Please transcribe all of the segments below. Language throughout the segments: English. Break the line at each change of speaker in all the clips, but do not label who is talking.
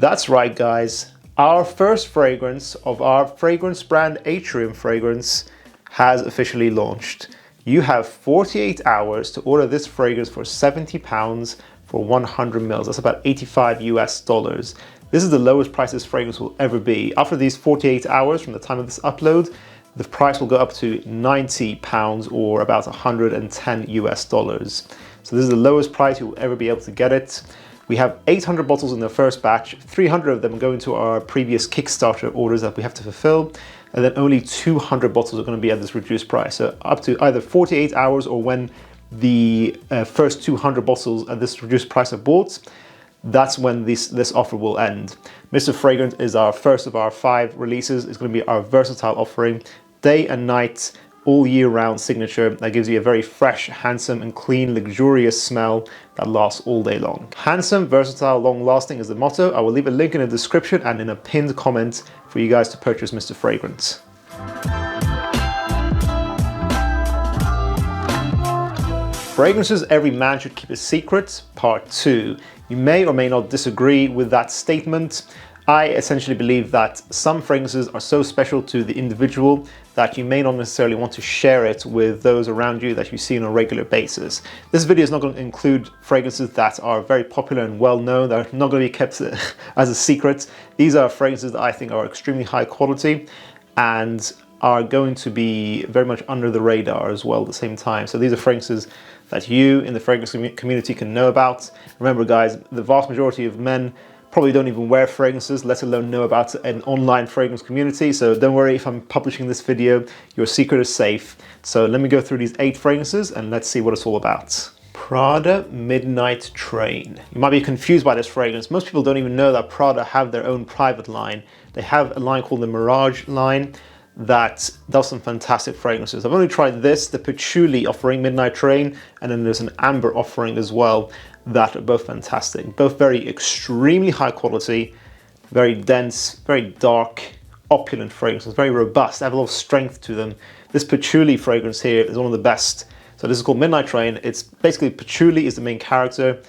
That's right, guys. Our first fragrance of our fragrance brand Atrium fragrance has officially launched. You have 48 hours to order this fragrance for £70 for 100 mils. That's about 85 US dollars. This is the lowest price this fragrance will ever be. After these 48 hours from the time of this upload, the price will go up to £90 or about 110 US dollars. So this is the lowest price you will ever be able to get it. We have 800 bottles in the first batch, 300 of them go into our previous Kickstarter orders that we have to fulfill, and then only 200 bottles are going to be at this reduced price. So up to either 48 hours or when the first 200 bottles at this reduced price are bought, that's when this offer will end. Mr. Fragrance is our first of our 5 releases. It's going to be our versatile offering, day and night, all year round signature that gives you a very fresh, handsome and clean, luxurious smell that lasts all day long. Handsome, versatile, long lasting is the motto. I will leave a link in the description and in a pinned comment for you guys to purchase Mr. Fragrance. Fragrances every man should keep a secret, part 2. You may or may not disagree with that statement. I essentially believe that some fragrances are so special to the individual that you may not necessarily want to share it with those around you that you see on a regular basis. This video is not going to include fragrances that are very popular and well known, that are not going to be kept as a secret. These are fragrances that I think are extremely high quality and are going to be very much under the radar as well at the same time. So these are fragrances that you in the fragrance community can know about. Remember guys, the vast majority of men probably don't even wear fragrances, let alone know about an online fragrance community. So don't worry if I'm publishing this video, your secret is safe. So let me go through these 8 fragrances and let's see what it's all about. Prada Midnight Train. You might be confused by this fragrance. Most people don't even know that Prada have their own private line. They have a line called the Mirage line that does some fantastic fragrances. I've only tried this, the Patchouli offering, Midnight Train, and then there's an Amber offering as well that are both fantastic. Both very extremely high quality, very dense, very dark, opulent fragrances, very robust. They have a lot of strength to them. This Patchouli fragrance here is one of the best. So this is called Midnight Train. It's basically Patchouli is the main character.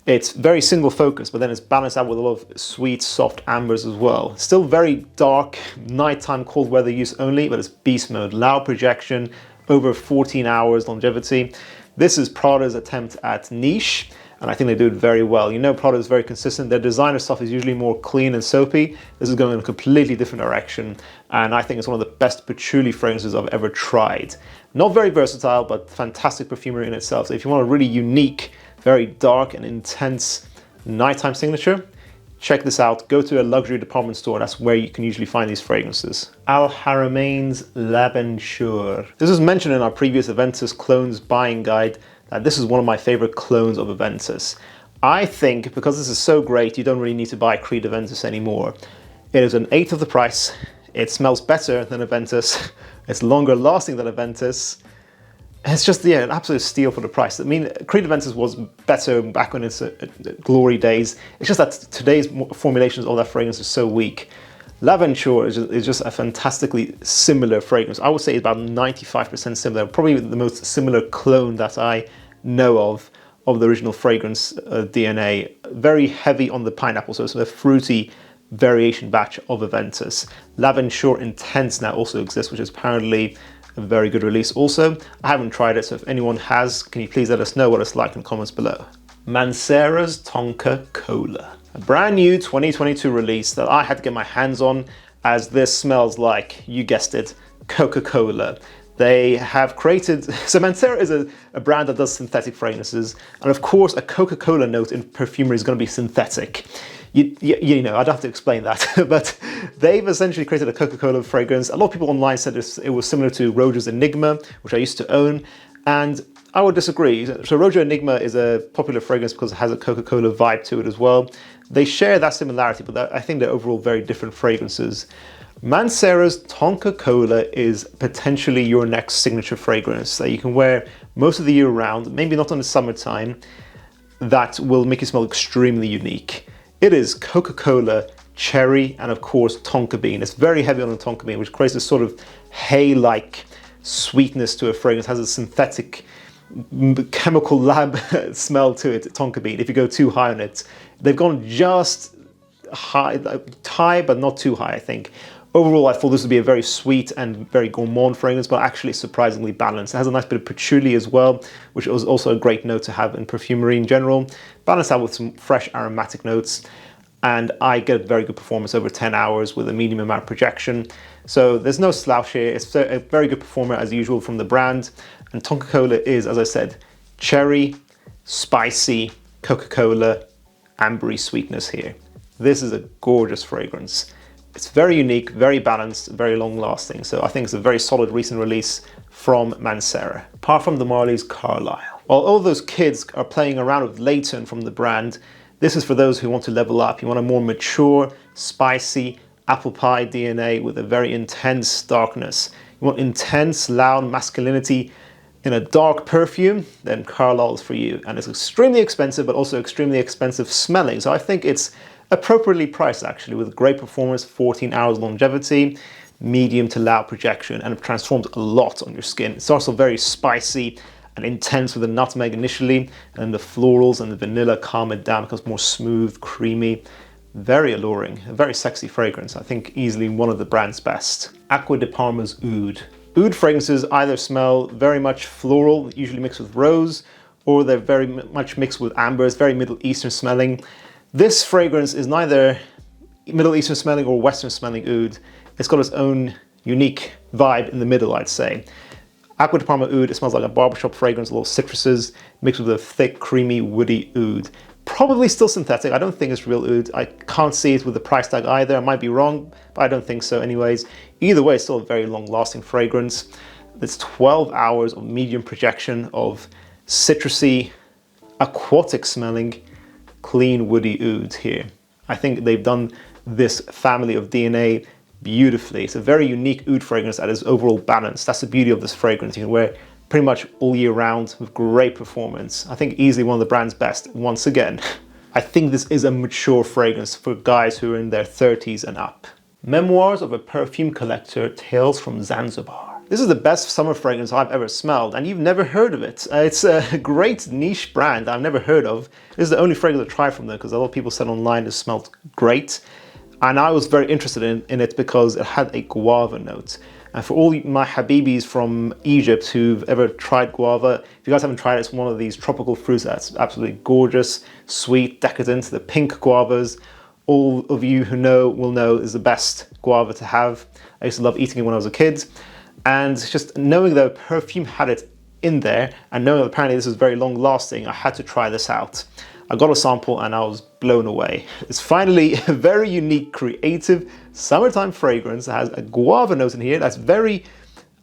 It's very single focus, but then it's balanced out with a lot of sweet, soft ambers as well. Still very dark, nighttime, cold weather use only, but it's beast mode. Loud projection, over 14 hours longevity. This is Prada's attempt at niche, and I think they do it very well. You know Prada is very consistent. Their designer stuff is usually more clean and soapy. This is going in a completely different direction, and I think it's one of the best patchouli fragrances I've ever tried. Not very versatile, but fantastic perfumery in itself. So if you want a really unique, very dark and intense nighttime signature, check this out. Go to a luxury department store. That's where you can usually find these fragrances. Haramain L'Aventure. This was mentioned in our previous Invictus clones buying guide that this is one of my favorite clones of Invictus. I think because this is so great, you don't really need to buy Creed Invictus anymore. It is an 1/8 of the price. It smells better than Invictus. It's longer lasting than Invictus. It's just, yeah, an absolute steal for the price. I mean, Creed Invictus was better back when its glory days. It's just that today's formulations of that fragrance is so weak. L'Aventure is just a fantastically similar fragrance. I would say it's about 95% similar. Probably the most similar clone that I know of the original fragrance DNA. Very heavy on the pineapple, so it's a fruity variation batch of Invictus. L'Aventure Intense now also exists, which is apparently a very good release also. I haven't tried it, so if anyone has, can you please let us know what it's like in the comments below. Mancera's Tonka Cola. A brand new 2022 release that I had to get my hands on, as this smells like, you guessed it, Coca-Cola. They have created, so Mancera is a brand that does synthetic fragrances, and of course a Coca-Cola note in perfumery is going to be synthetic. You know, I don't have to explain that, but they've essentially created a Coca-Cola fragrance. A lot of people online said it was similar to Roger's Enigma, which I used to own, and I would disagree. So Roger Enigma is a popular fragrance because it has a Coca-Cola vibe to it as well. They share that similarity, but I think they're overall very different fragrances. Mancera's Tonka Cola is potentially your next signature fragrance that you can wear most of the year round, maybe not in the summertime, that will make you smell extremely unique. It is Coca-Cola, cherry, and of course Tonka bean. It's very heavy on the Tonka bean, which creates this sort of hay-like sweetness to a fragrance. It has a synthetic chemical lab smell to it, Tonka bean, if you go too high on it. They've gone just high, but not too high, I think. Overall, I thought this would be a very sweet and very gourmand fragrance, but actually surprisingly balanced. It has a nice bit of patchouli as well, which was also a great note to have in perfumery in general. Balanced out with some fresh aromatic notes. And I get a very good performance over 10 hours with a medium amount of projection. So there's no slouch here. It's a very good performer as usual from the brand. And Tonka Cola is, as I said, cherry, spicy, Coca-Cola, ambery sweetness here. This is a gorgeous fragrance. It's very unique, very balanced, very long lasting. So I think it's a very solid recent release from Mancera. Parfums de Marly's Carlisle. While all those kids are playing around with Layton from the brand, this is for those who want to level up. You want a more mature, spicy, apple pie DNA with a very intense darkness. You want intense, loud masculinity in a dark perfume, then Carlisle is for you. And it's extremely expensive, but also extremely expensive smelling. So I think it's appropriately priced actually, with great performance, 14 hours longevity, medium to loud projection, and it transforms a lot on your skin. It's also very spicy and intense with the nutmeg initially, and then the florals and the vanilla calm it down, becomes more smooth, creamy, very alluring, a very sexy fragrance. I think easily one of the brand's best. Acqua Di Parma's Oud. Oud fragrances either smell very much floral, usually mixed with rose, or they're very much mixed with amber. It's very Middle Eastern smelling. This fragrance is neither Middle Eastern smelling or Western smelling oud. It's got its own unique vibe in the middle, I'd say. Acqua Di Parma Oud, it smells like a barbershop fragrance, little citruses, mixed with a thick, creamy, woody oud. Probably still synthetic. I don't think it's real oud. I can't see it with the price tag either. I might be wrong, but I don't think so anyways. Either way, it's still a very long-lasting fragrance. It's 12 hours of medium projection of citrusy, aquatic smelling, clean woody oud here. I think they've done this family of DNA beautifully. It's a very unique oud fragrance that is overall balanced. That's the beauty of this fragrance. You can wear it pretty much all year round with great performance. I think easily one of the brand's best once again. I think this is a mature fragrance for guys who are in their 30s and up. Memoirs of a Perfume Collector, Tales from Zanzibar. This is the best summer fragrance I've ever smelled, and you've never heard of it. It's a great niche brand I've never heard of. This is the only fragrance I tried from them because a lot of people said online it smelled great. And I was very interested in it because it had a guava note. And for all my Habibis from Egypt who've ever tried guava, if you guys haven't tried it, it's one of these tropical fruits that's absolutely gorgeous, sweet, decadent. The pink guavas, all of you who know will know is the best guava to have. I used to love eating it when I was a kid. And just knowing that Perfume had it in there, and knowing that apparently this is very long lasting, I had to try this out. I got a sample and I was blown away. It's finally a very unique, creative summertime fragrance that has a guava note in here that's very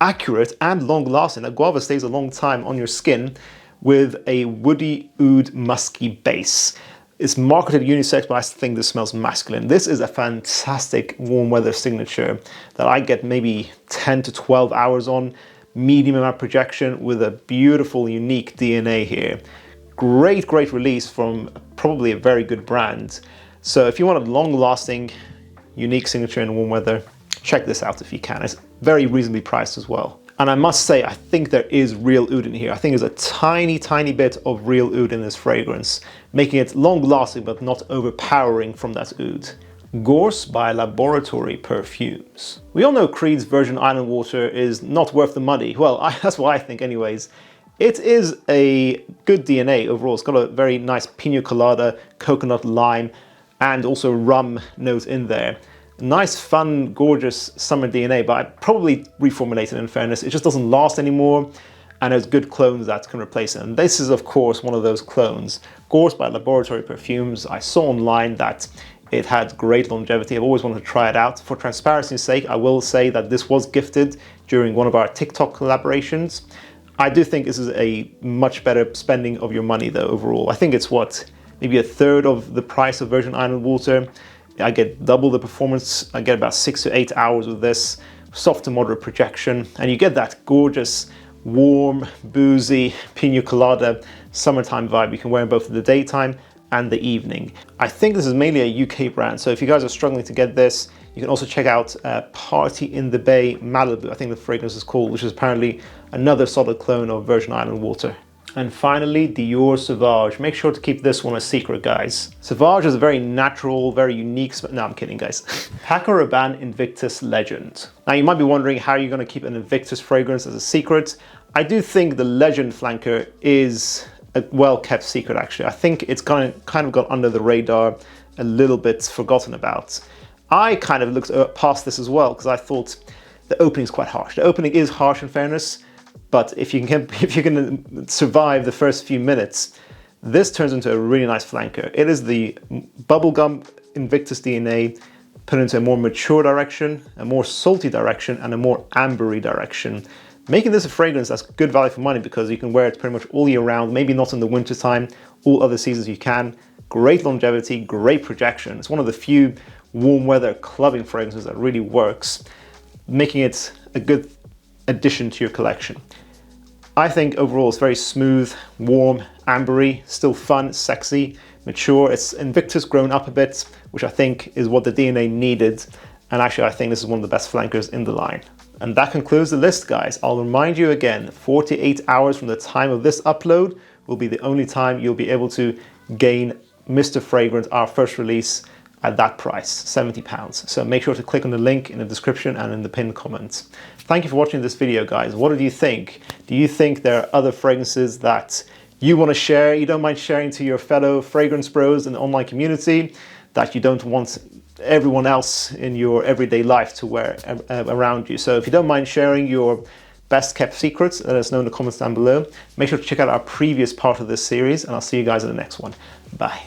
accurate and long lasting. That guava stays a long time on your skin with a woody oud musky base. It's marketed unisex, but I think this smells masculine. This is a fantastic warm weather signature that I get maybe 10 to 12 hours on, medium amount projection with a beautiful, unique DNA here. Great, great release from probably a very good brand. So if you want a long-lasting, unique signature in warm weather, check this out if you can. It's very reasonably priced as well. And I must say, I think there is real oud in here. I think there's a tiny, tiny bit of real oud in this fragrance, making it long-lasting but not overpowering from that oud. Gorse by Laboratory Perfumes. We all know Creed's Virgin Island water is not worth the money. Well, that's what I think anyways. It is a good DNA overall. It's got a very nice pina colada, coconut lime, and also rum note in there. Nice, fun, gorgeous summer DNA, but I'd probably reformulate it in fairness. It just doesn't last anymore, and there's good clones that can replace it. And this is, of course, one of those clones. Gorse by Laboratory Perfumes. I saw online that it had great longevity. I've always wanted to try it out. For transparency's sake, I will say that this was gifted during one of our TikTok collaborations. I do think this is a much better spending of your money though overall. I think it's what, maybe a third of the price of Virgin Island water. I get double the performance. I get about 6 to 8 hours with this, soft to moderate projection, and you get that gorgeous, warm, boozy, pina colada summertime vibe. You can wear in both the daytime and the evening. I think this is mainly a UK brand, so if you guys are struggling to get this, you can also check out Party in the Bay Malibu, I think the fragrance is called, which is apparently another solid clone of Virgin Island water. And finally, Dior Sauvage. Make sure to keep this one a secret, guys. Sauvage is a very natural, very unique no, I'm kidding, guys. Paco Rabanne Invictus Legend. Now, you might be wondering how you're going to keep an Invictus fragrance as a secret. I do think the Legend flanker is a well-kept secret, actually. I think it's kind of got under the radar, a little bit forgotten about. I kind of looked past this as well, because I thought the opening is quite harsh. The opening is harsh, in fairness, but if you can survive the first few minutes, this turns into a really nice flanker. It is the bubblegum Invictus DNA put into a more mature direction, a more salty direction, and a more ambery direction, making this a fragrance that's good value for money because you can wear it pretty much all year round, maybe not in the winter time, all other seasons you can. Great longevity, great projection. It's one of the few warm weather clubbing fragrances that really works, making it a good addition to your collection. I think overall it's very smooth, warm, ambery, still fun, sexy, mature. It's Invictus grown up a bit, which I think is what the DNA needed. And actually I think this is one of the best flankers in the line. And that concludes the list, guys. I'll remind you again, 48 hours from the time of this upload will be the only time you'll be able to gain Mr. Fragrance, our first release, at that price, £70. So make sure to click on the link in the description and in the pinned comments. Thank you for watching this video, guys. What did you think? Do you think there are other fragrances that you want to share, you don't mind sharing to your fellow fragrance bros in the online community, that you don't want everyone else in your everyday life to wear around you? So if you don't mind sharing your best kept secrets, let us know in the comments down below. Make sure to check out our previous part of this series, and I'll see you guys in the next one. Bye.